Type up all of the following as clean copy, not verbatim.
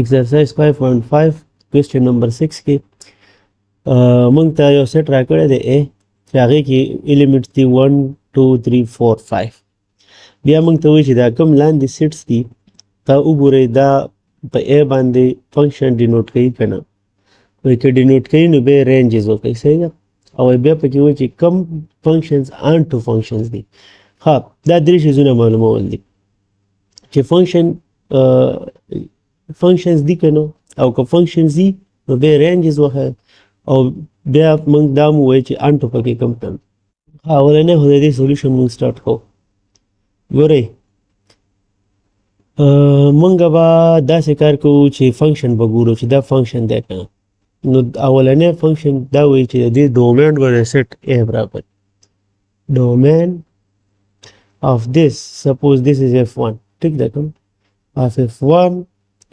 exercise 5.5 question number 6 کې مونږ ته یو سیټ راکړی دی A چې هغې کې ایلیمنټس دي 1 2 3 4 5 بیا مونږ ته وایي چې دا کوم لاندې سیټس دي تا وګورئ دا په A باندې فنکشن ډینوټ کوي که نه وایي که ډینوټ کوي نو بیا رینجز وکړئ صحیح ده او بیا پکې وایي چې کم فنکشنز آنټو فنکشنز دي ها دا درې شیزونه معلومول دي چې فنکشنز دي که نه او که فنکشنز دي نو بیا رینجز وښیه او بیا موږ دا مو وایي چې انټو پکې کم کم اولنی خو د دې سولوشن موږ سټارټ کوو ګورئ موږ به داسې کار کوو چې فنکشن به ګورو چې دا فنکشن دی که نه نو اولنی فنکشن دا وایي چې د دې ډومین به د سیټ A برابر ډومین of this suppose this is f1 ٹھیک ده کوم of f1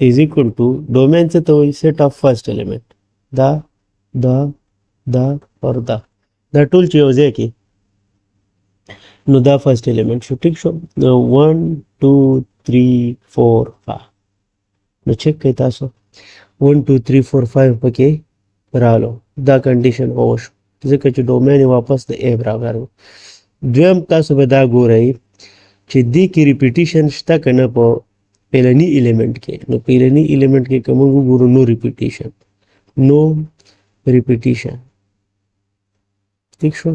is equal to domain څه ته وایي set of first element دا اور دا ټول چې یو ځای کې نو دا فرست element شو ټیک شو نو 1 2 3 4 5 نو چیک کوئ تاسو 1 2 3 4 5 پکې رالو دا کنډیشن وشو ځکه چې ډومین واپس د A برابر و دویم تاسو به دا ګورئ چې دې کې ریپیټیشن شته که نه په پیلني ایلیمنټ کې نو پیلني ایلیمنټ کې که موږ وګورو نو ریپیټیشن ٹھیک شو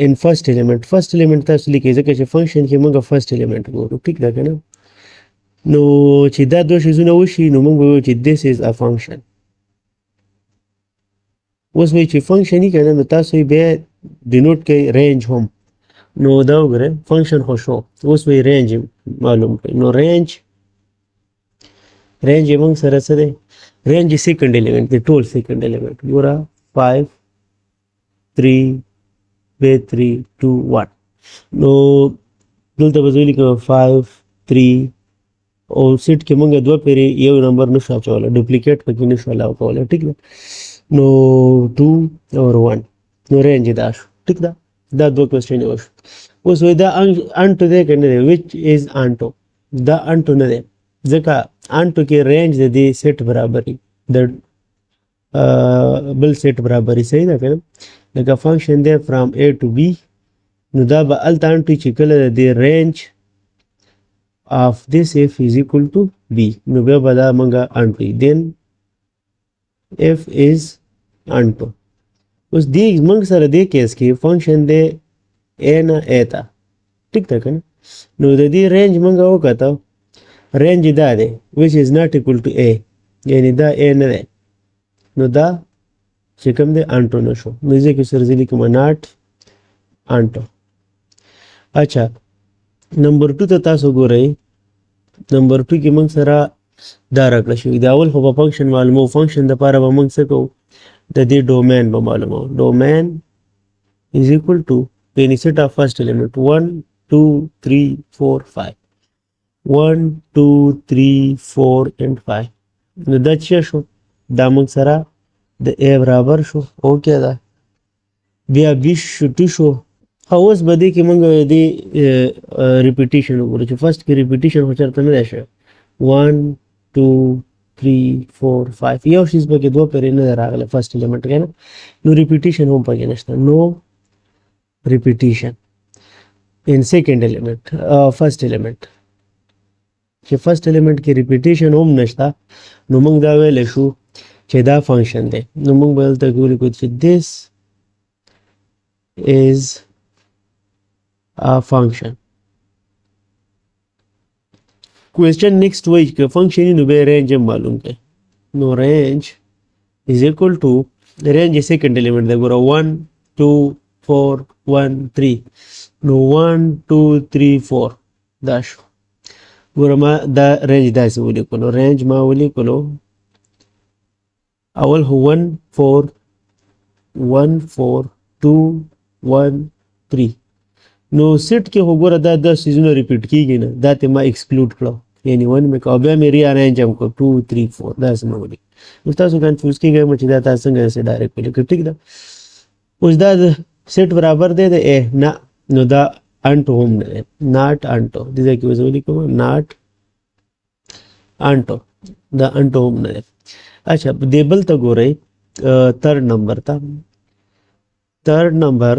ان فرست element تاسو لیکئ ځکه چې فنکشن کې موږ فرست element ګورو ټیک ده که نه نو چې دا دوه شیزونه وشي نو موږ به وایو چې this is a function اوس وایي چې فنکشن یې که نه نو تاسو یې بیا ډینوټ کوئ رینج هم نو دا وګورئ فنکشن خو شو اوس وایي رینج معلوم کړئ نو رینج یې موږ سره څه دی رینج یې سیکنډ element دی ټول سیکنډ element ګوره 5 3 2 3 2 1 نو دلته به زه ولیکم 5 3 او سیټ کې موږ دوه پیرې یو نمبر نشو اچولی ډوپلیکیټ پکې نشو الاو کولی ټیک ده نو 2 اور 1 نو رینج دا شو ټیک ده دا دوه کوېسچن یې وشو اوس وایي دا انټو دی که نه دی وچ از انټو دا انټو نه دی ځکه انټو کې رینج د دې سیټ برابري د بل سیټ برابري صحیح ده که نه لکه فنکشن دی فرام A to B نو دا به هلته انټو چې کله د دې رینج of this f is equal to B نو بیا به دا موږ انټو then f is انټو اوس دې موږ سره دې کیس کې فنکشن دی A نه A ته ټیک ده که نه نو د دې رینج موږ وکتو رینج دا دی which is not equal to A یعنی دا A نه دی نو دا چې کوم دی انټو نه شو نو زه کې سره زه لیکم ناټ انټو اچھا نمبر 2 ته تاسو ګورئ نمبر 2 کې موږ سره دا راکړه شوي د اول خو به فنکشن معلومو فنکشن دپاره به موږ څه کوو د دې ډومین به معلومو ډومین از equal to یعنی سیټ آف فرست element 1 2 3 4 5 1 2 3 4 and 5 نو دا څه شو دا موږ سره د A برابر شو اوکې ده بیا B شو 2 شو اوس به دې کې موږ دې ریپیټیشن وګورو چې فرست کې ریپیټیشن خو چېرته نه دی شوی 1 2 3 4 5 یو شیز پکې دوه پیرې نه دی راغلی فرست element کې نه نو ریپیټیشن هم پکې نشته نو ریپیټیشن ان سیکنډ element فرست element چې فرست element کې ریپیټیشن هم نشته نو موږ دا ویلی شو چې دا فنکشن دی نو موږ به دلته کې ولیکو چې this is a function question next وایي که فنکشن نو بیا رینج هم معلوم کړئ نو رینج is equal to رینج یې سیکنډ element دی ګوره 1 2 4 1 3 نو 1 2 3 4 دا شو ګوره ما دا رینج داسې ولیکو نو رینج ما ولیکلو اول هو 1 4 1 4 2 1 3 نو سیټ کې خو ګوره دا 10 سیزونه ریپیټ کیږي نه دا ته ما ایکسکلوډ کړو یعنی 1 مې کړو بیا مې ری ارینج هم کړو 2 3 4 داسې مې ولیکو نو تاسو کنفیوز کیږئ چې دا تاسو څنګه داسې ډایرکټ ولیکو ټیک ده اوس دا سیټ برابر دی د A نه نو دا انټو هم نه دی ناټ انټو دې ځای کې به زه ولیکم ناټ انټو دا انټو هم نه دی. اچھا دې بل ته ګورئ تھرډ نمبر ته. تھرډ نمبر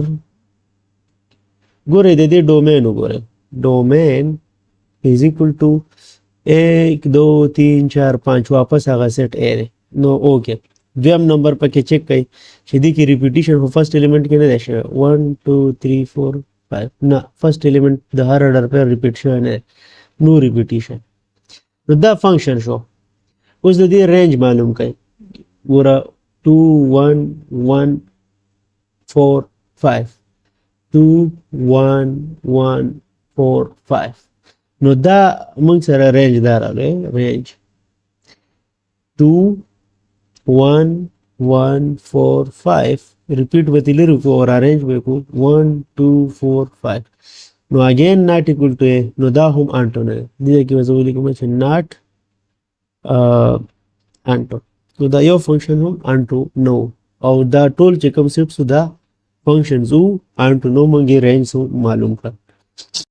ګورئ د دې ډومین وګورئ. ډومین از اکول ټو 1 2 3 4 5 واپس هغه سیټ اے دی. نو اوکې دویم نمبر پکې چیک کړئ چې دې کې ریپیټیشن خو فرست ایلیمنٹ کې نه دی شوی 1 2 3 4 5 نه فرست ایلیمنٹ د هر اډر په ریپیټ شوی نه دی. نو ریپیټیشن نو دا فنکشن شو. اوس د دې رینج معلوم کړئ. ګوره 2 1 1 4 5 2 1 1 4 5 نو دا موږ سره رینج دا راغلی رینج 2 1 1 4 5 ریپیټ به تللی کو اور ارینج به کو 1 2 4 5 نو اگین ناٹ اکول ټو نو دا هم انټو نه دی کې وځو لیکم چې ناٹ انټو نو دا یو فنکشن هم انټو نو او دا ټول چې کوم سیټ سو دا فنکشنز انټو نو مونږه رینج سو معلوم کړ.